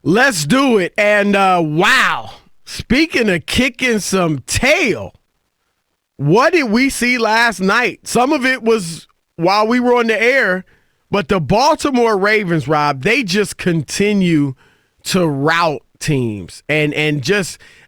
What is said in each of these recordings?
Let's do it. And wow, speaking of kicking some tail, what did we see last night? Some of it was while we were on the air, but the Baltimore Ravens, Rob, they just continue to rout teams. And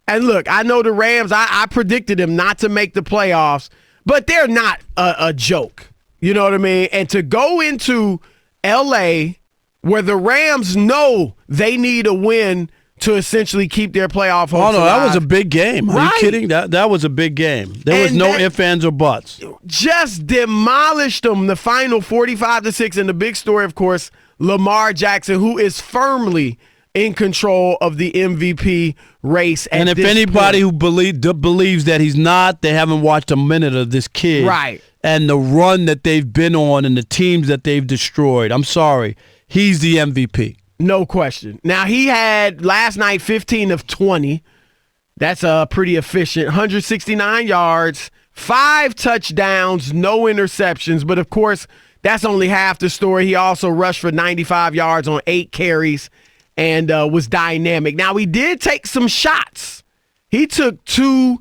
look, I know the Rams, I predicted them not to make the playoffs, but they're not a joke. You know what I mean? And to go into L.A., where the Rams know they need a win to essentially keep their playoff hopes alive. That was a big game. Are right. you kidding? That was a big game. There was no ifs, ands, or buts. Just demolished them, the final 45-6. And the big story, of course, Lamar Jackson, who is firmly in control of the MVP race. And if anybody who believes that he's not, they haven't watched a minute of this kid. Right. And the run that they've been on and the teams that they've destroyed. I'm sorry. He's the MVP. No question. Now, he had last night 15 of 20. That's pretty efficient. 169 yards, 5 touchdowns, no interceptions. But, of course, that's only half the story. He also rushed for 95 yards on 8 carries and was dynamic. Now, he did take some shots. He took 2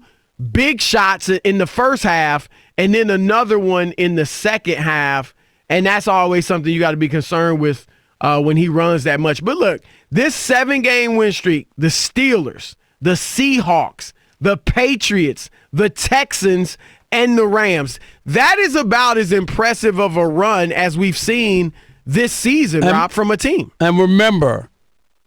big shots in the first half and then another one in the second half. And that's always something you got to be concerned with when he runs that much. But look, this 7-game win streak, the Steelers, the Seahawks, the Patriots, the Texans, and the Rams, that is about as impressive of a run as we've seen this season, Rob, from a team. And remember,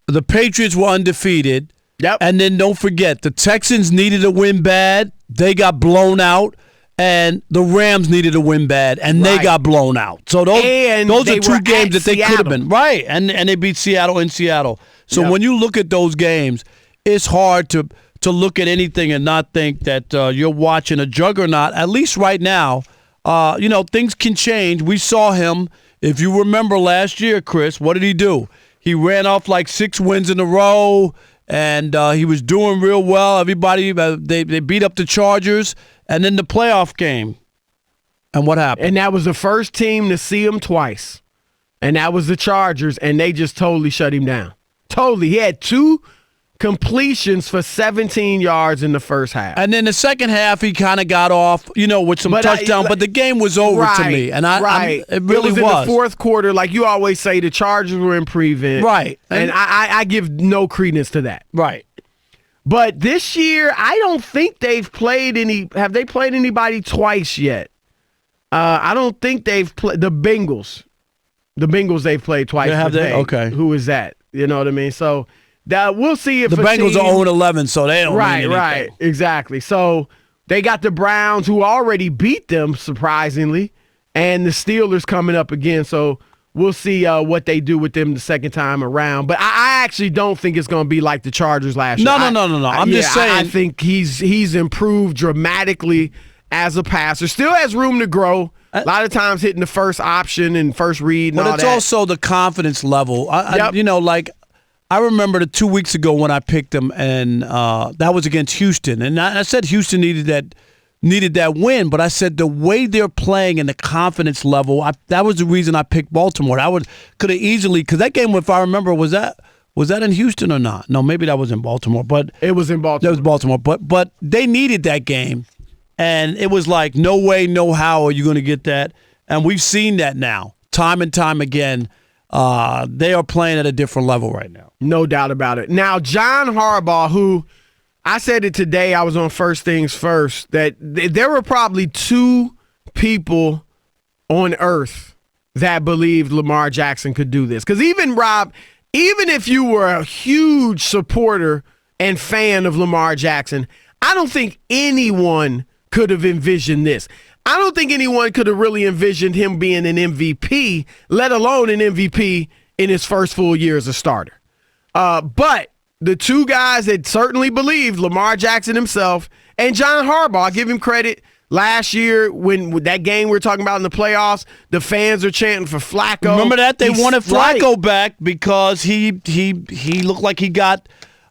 the Patriots were undefeated. Yep. And then don't forget, the Texans needed a win bad. They got blown out. And the Rams needed a win bad, and they got blown out. So those are 2 games that they could have been. Right, and they beat Seattle in Seattle. So when you look at those games, it's hard to look at anything and not think that you're watching a juggernaut. At least right now, things can change. We saw him, if you remember last year, Chris, what did he do? He ran off like 6 wins in a row, and he was doing real well. Everybody, they beat up the Chargers. And then the playoff game. And what happened? And that was the first team to see him twice. And that was the Chargers, and they just totally shut him down. Totally. He had 2 completions for 17 yards in the first half. And then the second half, he kind of got off, with some touchdown. But the game was over to me. And it really was. In the fourth quarter, like you always say, the Chargers were in prevent. Right. And I give no credence to that. Right. But this year, I don't think they've played have they played anybody twice yet? I don't think they've played the Bengals. The Bengals they've played twice. Have they? Okay. Who is that? You know what I mean? So we'll see if the Bengals are 0-11, so they don't mean anything. Right, exactly. So they got the Browns, who already beat them, surprisingly, and the Steelers coming up again. So we'll see what they do with them the second time around. But I actually don't think it's going to be like the Chargers last year. No. I'm just saying. I think he's improved dramatically as a passer. Still has room to grow. A lot of times hitting the first option and first read and all that. But it's also the confidence level. I remember the 2 weeks ago when I picked him, and that was against Houston. And I said Houston needed that win, but I said the way they're playing and the confidence level, that was the reason I picked Baltimore. I could have easily, because that game, if I remember, was that in Houston or not? No, maybe that was in Baltimore, but it was in Baltimore. That was Baltimore, but they needed that game, and it was like no way, no how are you going to get that, and we've seen that now, time and time again. They are playing at a different level right now. No doubt about it. Now, John Harbaugh, who I said it today, I was on First Things First, that there were probably 2 people on earth that believed Lamar Jackson could do this. Because even, Rob, even if you were a huge supporter and fan of Lamar Jackson, I don't think anyone could have envisioned this. I don't think anyone could have really envisioned him being an MVP, let alone an MVP in his first full year as a starter. But the 2 guys that certainly believed, Lamar Jackson himself and John Harbaugh, I give him credit. Last year, when that game we were talking about in the playoffs, the fans are chanting for Flacco. Remember that? They wanted Flacco back because he looked like he got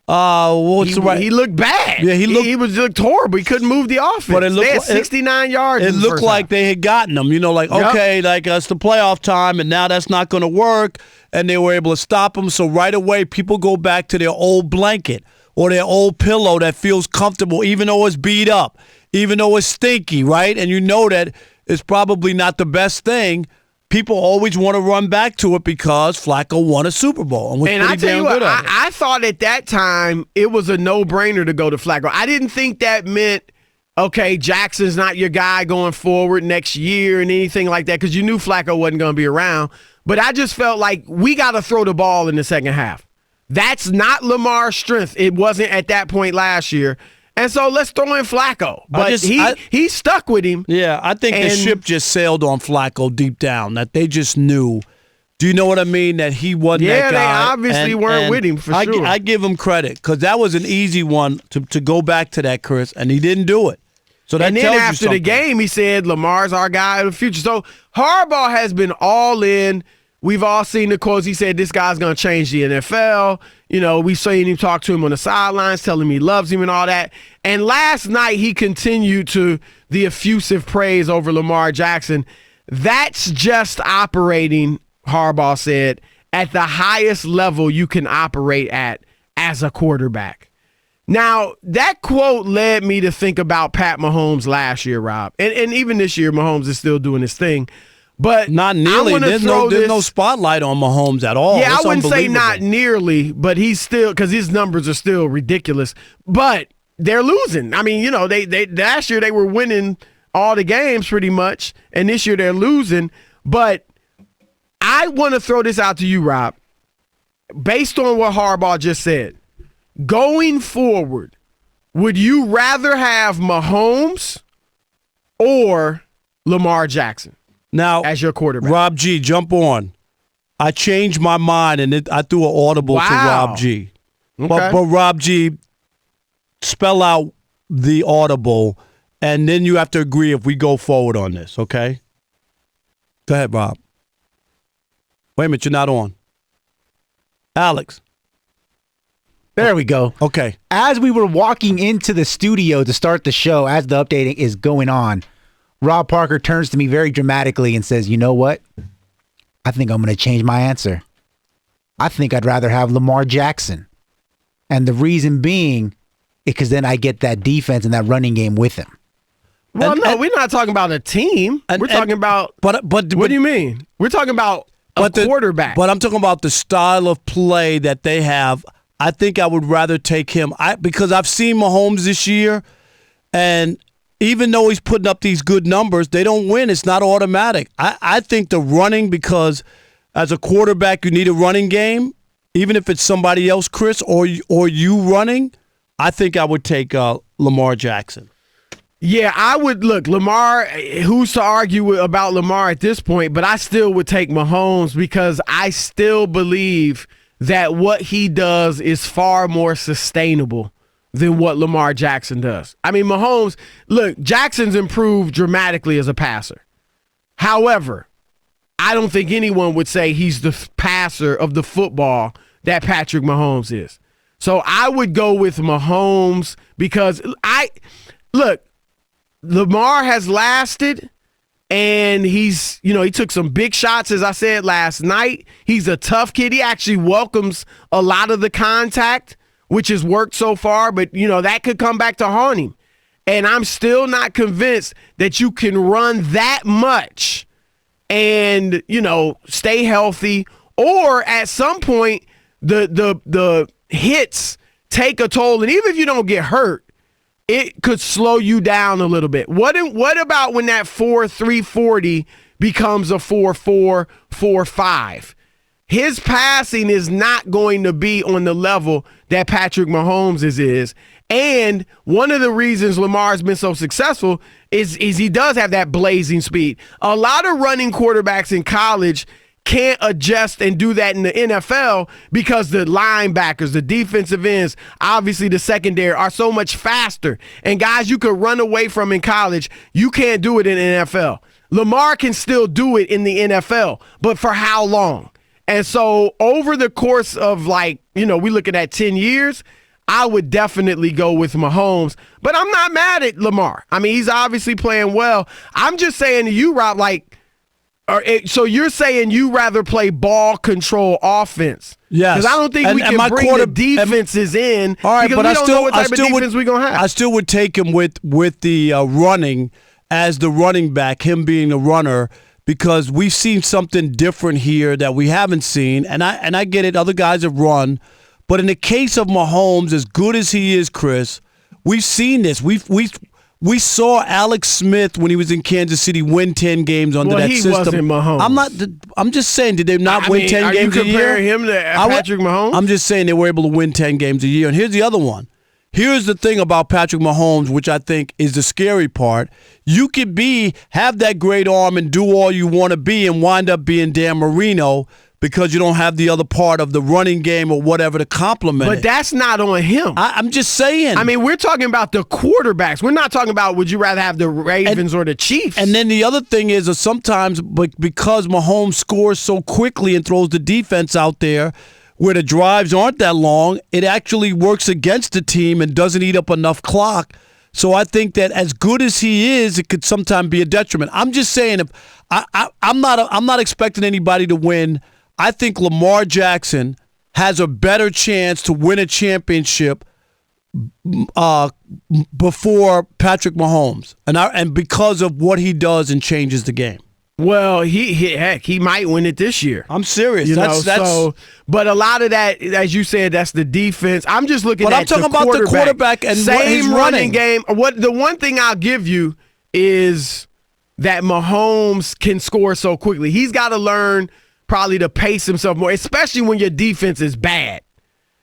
He looked bad. Yeah, he looked horrible. He couldn't move the offense. But they had 69 yards. It looked like they had gotten him. Okay, it's the playoff time, and now that's not going to work. And they were able to stop him. So right away, people go back to their old blanket or their old pillow that feels comfortable, even though it's beat up, even though it's stinky, right? And you know that it's probably not the best thing. People always want to run back to it because Flacco won a Super Bowl. And I tell you what, I thought at that time it was a no-brainer to go to Flacco. I didn't think that meant, okay, Jackson's not your guy going forward next year and anything like that, because you knew Flacco wasn't going to be around. But I just felt like we got to throw the ball in the second half. That's not Lamar's strength. It wasn't at that point last year. And so let's throw in Flacco. But he stuck with him. Yeah, I think the ship just sailed on Flacco deep down, that they just knew. Do you know what I mean? That he wasn't that guy. Yeah, they obviously weren't with him for sure. I give him credit because that was an easy one to go back to that, Chris, and he didn't do it. So that and then after the game, he said, Lamar's our guy of the future. So Harbaugh has been all in. We've all seen the quotes. He said this guy's going to change the NFL. We've seen him talk to him on the sidelines, telling him he loves him and all that. And last night, he continued to the effusive praise over Lamar Jackson. That's just operating, Harbaugh said, at the highest level you can operate at as a quarterback. Now, that quote led me to think about Pat Mahomes last year, Rob. And even this year, Mahomes is still doing his thing. But not nearly. There's no spotlight on Mahomes at all. Yeah, I wouldn't say not nearly, but he's still, because his numbers are still ridiculous. But they're losing. I mean, they last year they were winning all the games pretty much, and this year they're losing. But I want to throw this out to you, Rob. Based on what Harbaugh just said, going forward, would you rather have Mahomes or Lamar Jackson? Now, as your quarterback, Rob G, jump on. I changed my mind and I threw an audible to Rob G. Okay. But Rob G, spell out the audible, and then you have to agree if we go forward on this, okay? Go ahead, Rob. Wait a minute, you're not on. Alex. There we go. Okay. As we were walking into the studio to start the show, as the updating is going on, Rob Parker turns to me very dramatically and says, you know what? I think I'm going to change my answer. I think I'd rather have Lamar Jackson. And the reason being, because then I get that defense and that running game with him. Well, we're not talking about a team. We're talking about, but what do you mean? We're talking about a quarterback. But I'm talking about the style of play that they have. I think I would rather take him because I've seen Mahomes this year, and even though he's putting up these good numbers, they don't win. It's not automatic. I think the running, because as a quarterback, you need a running game, even if it's somebody else, Chris, or you running, I think I would take Lamar Jackson. Yeah, I would. Look, Lamar, who's to argue about Lamar at this point, but I still would take Mahomes because I still believe that what he does is far more sustainable than what Lamar Jackson does. I mean, Mahomes, look, Jackson's improved dramatically as a passer. However, I don't think anyone would say he's the passer of the football that Patrick Mahomes is. So I would go with Mahomes because Lamar has lasted, and he's, he took some big shots, as I said last night. He's a tough kid. He actually welcomes a lot of the contact, which has worked so far, but, that could come back to haunt him. And I'm still not convinced that you can run that much and, stay healthy, or at some point the hits take a toll. And even if you don't get hurt, it could slow you down a little bit. What about when that 4.340 becomes a 4.4, 4.5? His passing is not going to be on the level that Patrick Mahomes is. And one of the reasons Lamar's been so successful is he does have that blazing speed. A lot of running quarterbacks in college can't adjust and do that in the NFL because the linebackers, the defensive ends, obviously the secondary are so much faster. And guys you could run away from in college, you can't do it in the NFL. Lamar can still do it in the NFL, but for how long? And so over the course of we looking at 10 years, I would definitely go with Mahomes. But I'm not mad at Lamar. I mean, he's obviously playing well. I'm just saying to you, Rob, so you're saying you rather play ball control offense? Yes. Because I don't think we can bring the defenses in. All right, because but we don't know what type of defense we're going to have. I still would take him with the running as the running back, him being the runner, because we've seen something different here that we haven't seen. And I get it, other guys have run. But in the case of Mahomes, as good as he is, Chris, we've seen this. We saw Alex Smith when he was in Kansas City win 10 games under that system. Well, he wasn't Mahomes. I'm just saying, did they not win 10 games a year? Are you comparing him to Patrick Mahomes? I'm just saying they were able to win 10 games a year. And here's the other one. Here's the thing about Patrick Mahomes, which I think is the scary part. You could have that great arm and do all you want to be and wind up being Dan Marino, because you don't have the other part of the running game or whatever to complement it. But that's not on him. I'm just saying. I mean, we're talking about the quarterbacks. We're not talking about would you rather have the Ravens or the Chiefs. And then the other thing is sometimes because Mahomes scores so quickly and throws the defense out there where the drives aren't that long, it actually works against the team and doesn't eat up enough clock. So I think that as good as he is, it could sometimes be a detriment. I'm just saying, I'm not expecting anybody to win. I think Lamar Jackson has a better chance to win a championship before Patrick Mahomes, and because of what he does and changes the game. Well, he might win it this year. I'm serious. But a lot of that, as you said, that's the defense. I'm just looking at I'm talking about the quarterback and same his running game. The one thing I'll give you is that Mahomes can score so quickly. He's got to learn probably to pace himself more, especially when your defense is bad.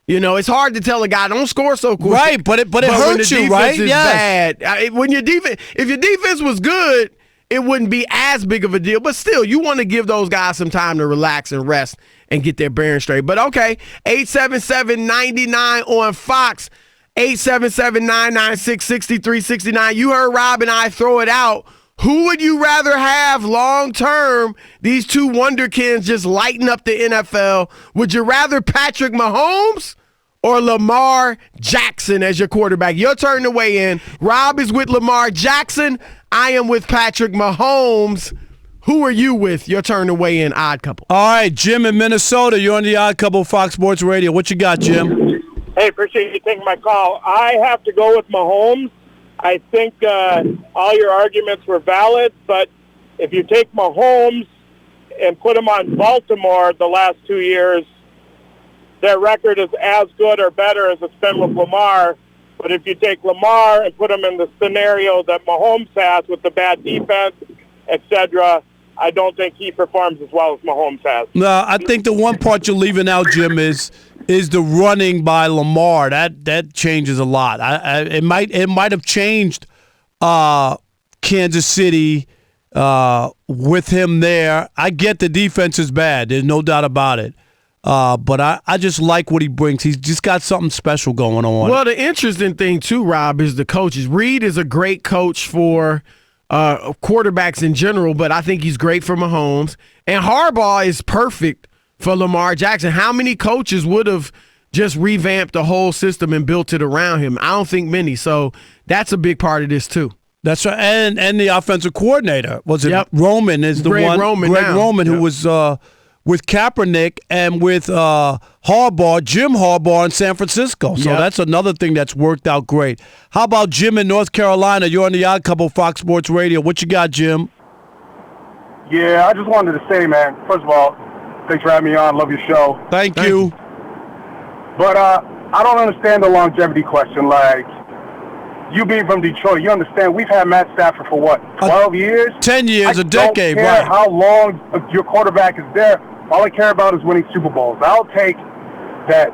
You know, it's hard to tell a guy don't score so quick. Right, but it hurts you, right? Bad. When if your defense was good, it wouldn't be as big of a deal. But still, you want to give those guys some time to relax and rest and get their bearings straight. But okay, 877-99 on Fox, 877-996-6369. You heard Rob and I throw it out. Who would you rather have long-term, these two wonderkins just lighting up the NFL? Would you rather Patrick Mahomes or Lamar Jackson as your quarterback? Your turn to weigh in. Rob is with Lamar Jackson. I am with Patrick Mahomes. Who are you with? Your turn to weigh in, Odd Couple. All right, Jim in Minnesota. You're on the Odd Couple, Fox Sports Radio. What you got, Jim? Hey, appreciate you taking my call. I have to go with Mahomes. I think all your arguments were valid, but if you take Mahomes and put him on Baltimore the last 2 years, their record is as good or better as it's been with Lamar. But if you take Lamar and put him in the scenario that Mahomes has with the bad defense, etc., I don't think he performs as well as Mahomes has. No, I think the one part you're leaving out, Jim, is the running by Lamar. That changes a lot. It might have changed Kansas City with him there. I get the defense is bad. There's no doubt about it. But I just like what he brings. He's just got something special going on. Well, the interesting thing, too, Rob, is the coaches. Reed is a great coach for quarterbacks in general, but I think he's great for Mahomes. And Harbaugh is perfect for Lamar Jackson. How many coaches would have just revamped the whole system and built it around him? I don't think many. So that's a big part of this, too. That's right. And the offensive coordinator. Was it Roman is the Greg one? Roman Greg now. Roman, who was with Kaepernick and with Harbaugh, Jim Harbaugh in San Francisco. So that's another thing that's worked out great. How about Jim in North Carolina? You're on the Odd Couple, Fox Sports Radio. What you got, Jim? Yeah, I just wanted to say, man, first of all, thanks for having me on. Love your show. Thank you. But I don't understand the longevity question. Like, you being from Detroit, you understand we've had Matt Stafford for what, 12 years? 10 years, a decade, I don't care right. how long your quarterback is there. All I care about is winning Super Bowls. I'll take that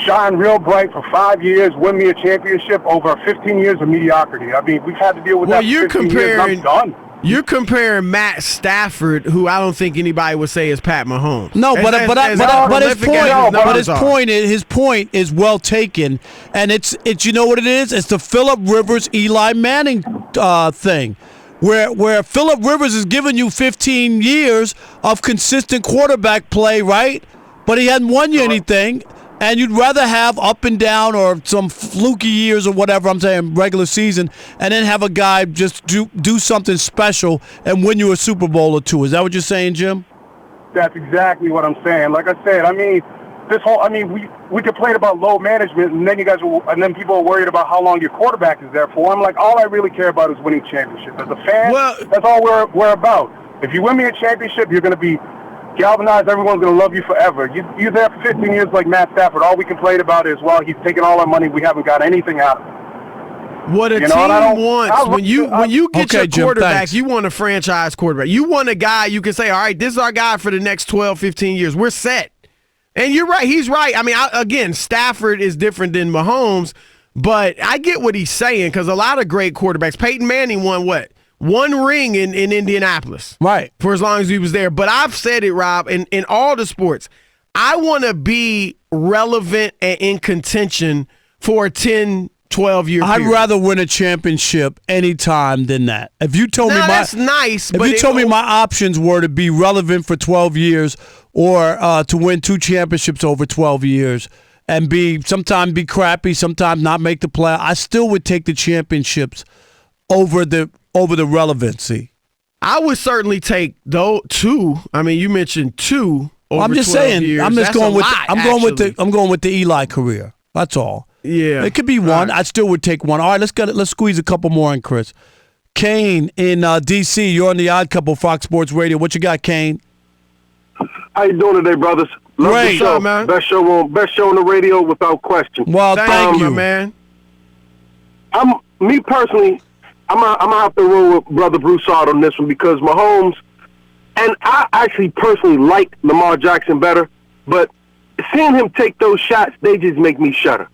shine real bright for 5 years, win me a championship over 15 years of mediocrity. I mean, we've had to deal with that for 15 years. I'm done. You're comparing Matt Stafford, who I don't think anybody would say is Pat Mahomes. No, but his point is well taken, and it's you know what it is? It's the Phillip Rivers, Eli Manning thing, where Phillip Rivers has given you 15 years of consistent quarterback play, right? But he hadn't won you anything. And you'd rather have up and down or some fluky years or whatever, I'm saying, regular season, and then have a guy just do something special and win you a Super Bowl or two. Is that what you're saying, Jim? That's exactly what I'm saying. Like I said, we complain about low management, and then people are worried about how long your quarterback is there for. I'm like, all I really care about is winning championships. As a fan, that's all we're about. If you win me a championship, you're going to be galvanized. Everyone's going to love you forever. You're there for 15 years like Matt Stafford. All we complain about is, well, he's taking all our money. We haven't got anything out of it. What a team wants, when you get your Jim, quarterback, thanks. you want a franchise quarterback. You want a guy you can say, all right, this is our guy for the next 12, 15 years. We're set. And you're right. He's right. I mean, again, Stafford is different than Mahomes, but I get what he's saying because a lot of great quarterbacks. Peyton Manning won what? One ring in Indianapolis. Right. For as long as he was there. But I've said it, Rob, in all the sports, I want to be relevant and in contention for a 10, 12-year period. I'd rather win a championship anytime than that. If you told me that's nice. If you told me my options were to be relevant for 12 years or to win 2 championships over 12 years and sometimes be crappy, sometimes not make the play, I still would take the championships over the relevancy. I would certainly take 2. I mean, you mentioned 2 over I'm just 12 saying. years. I'm just That's going a with. lot, I'm going with the Eli career. That's all. Yeah, it could be one. I still would take one. All right, let's squeeze a couple more in, Chris. Kane in D.C. You're on the Odd Couple, Fox Sports Radio. What you got, Kane? How you doing today, brothers? Love Great. the show. What's up, man? Best show on the radio without question. Well, thank you, man. Me personally, I'm gonna have to roll with Brother Broussard on this one because Mahomes, and I actually personally like Lamar Jackson better, but seeing him take those shots, they just make me shudder.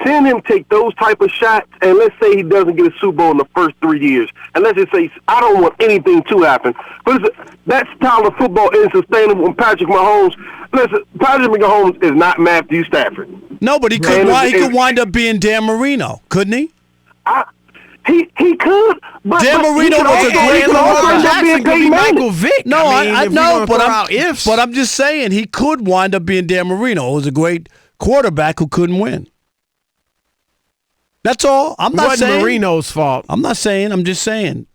Seeing him take those type of shots, and let's say he doesn't get a Super Bowl in the first 3 years, and let's just say I don't want anything to happen, but that style of football isn't sustainable when Patrick Mahomes. Listen, Patrick Mahomes is not Matthew Stafford. No, but he could wind up being Dan Marino, couldn't he? He could, but Dan Marino was a great Lamar Jackson could be Michael Vick. No, I know, but I'm just saying he could wind up being Dan Marino. It was a great quarterback who couldn't win. That's all. I'm not saying Marino's fault. I'm not saying. I'm just saying.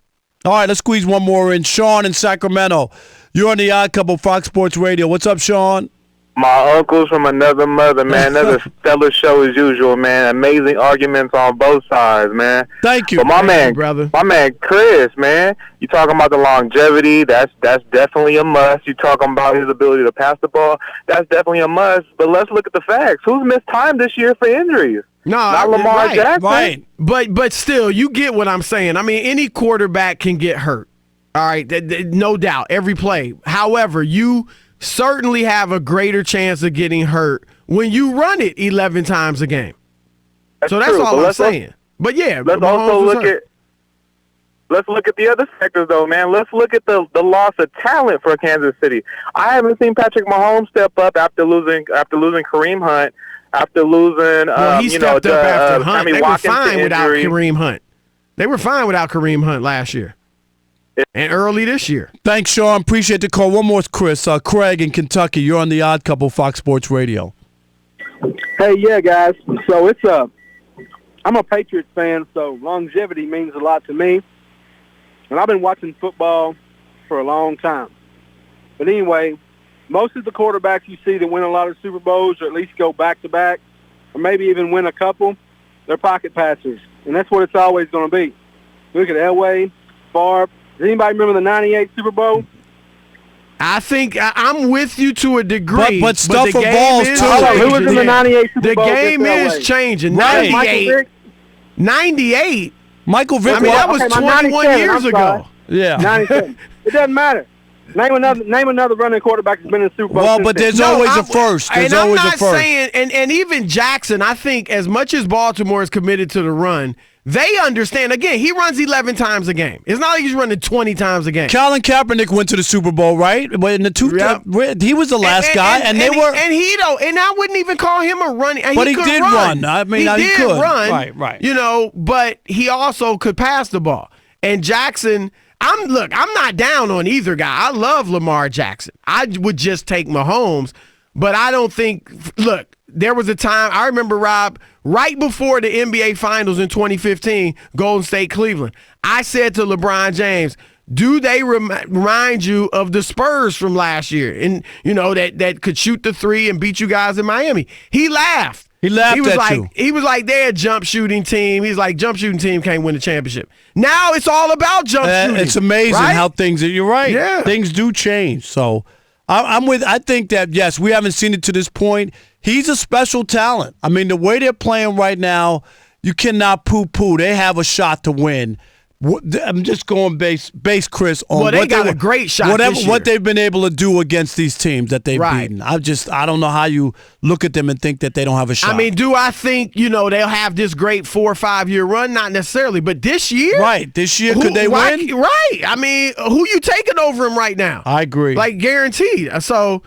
All right, let's squeeze one more in. Sean in Sacramento. You're on the Odd Couple, Fox Sports Radio. What's up, Sean? My uncle's from another mother, man. Another stellar show as usual, man. Amazing arguments on both sides, man. Thank you. But my man, brother. My man Chris, man, you talking about the longevity, that's definitely a must. You talking about his ability to pass the ball, that's definitely a must. But let's look at the facts. Who's missed time this year for injuries? No, not Lamar Jackson. Right. But still, you get what I'm saying. I mean, any quarterback can get hurt. All right, no doubt, every play. However, you certainly have a greater chance of getting hurt when you run it 11 times a game. That's all I'm saying. But yeah, let's look at the other sectors, though, man. Let's look at the loss of talent for Kansas City. I haven't seen Patrick Mahomes step up after losing Kareem Hunt, after losing he stepped up after Hunt. Sammy They Watkins were fine without injury. Kareem Hunt. They were fine without Kareem Hunt last year and early this year. Thanks, Sean. Appreciate the call. One more, Chris. Craig in Kentucky. You're on the Odd Couple, Fox Sports Radio. Hey, yeah, guys. So I'm a Patriots fan, so longevity means a lot to me. And I've been watching football for a long time. But anyway, most of the quarterbacks you see that win a lot of Super Bowls or at least go back-to-back or maybe even win a couple, they're pocket passers. And that's what it's always going to be. Look at Elway, Favre. Does anybody remember the 98 Super Bowl? I think I'm with you to a degree. But stuff the evolves, game is too. changing. Who was in the 98 Super The Bowl? game is changing. Right. 98. Michael Vick. I mean, that was 21 years ago. Yeah. 97. It doesn't matter. Name another running quarterback that's been in the Super Bowl. Well, but there's always a first. There's always a first. I'm not saying, and even Jackson, I think as much as Baltimore is committed to the run, they understand. Again, he runs 11 times a game. It's not like he's running 20 times a game. Colin Kaepernick went to the Super Bowl, right? But in the he was the last guy, and they were. And I wouldn't even call him a running. But he did run. I mean, he could run. Right. You know, but he also could pass the ball. And Jackson. I'm not down on either guy. I love Lamar Jackson. I would just take Mahomes. But I don't think – look, there was a time – I remember, Rob, right before the NBA Finals in 2015, Golden State, Cleveland, I said to LeBron James, do they remind you of the Spurs from last year? And, that could shoot the three and beat you guys in Miami. He laughed. He laughed at you. He was like, they're a jump shooting team. He's like, jump shooting team can't win the championship. Now it's all about jump shooting. It's amazing right? how things are. You're right. Yeah. Things do change. So I think that, yes, we haven't seen it to this point. He's a special talent. I mean, the way they're playing right now, you cannot poo-poo. They have a shot to win. I'm just going base Chris on well, they got a great shot this year. What they've been able to do against these teams that they've beaten. I don't know how you look at them and think that they don't have a shot. I mean, do I think they'll have this great 4 or 5 year run? Not necessarily, but this year, right? This year, could they win? Right. I mean, who you taking over them right now? I agree. Like guaranteed. So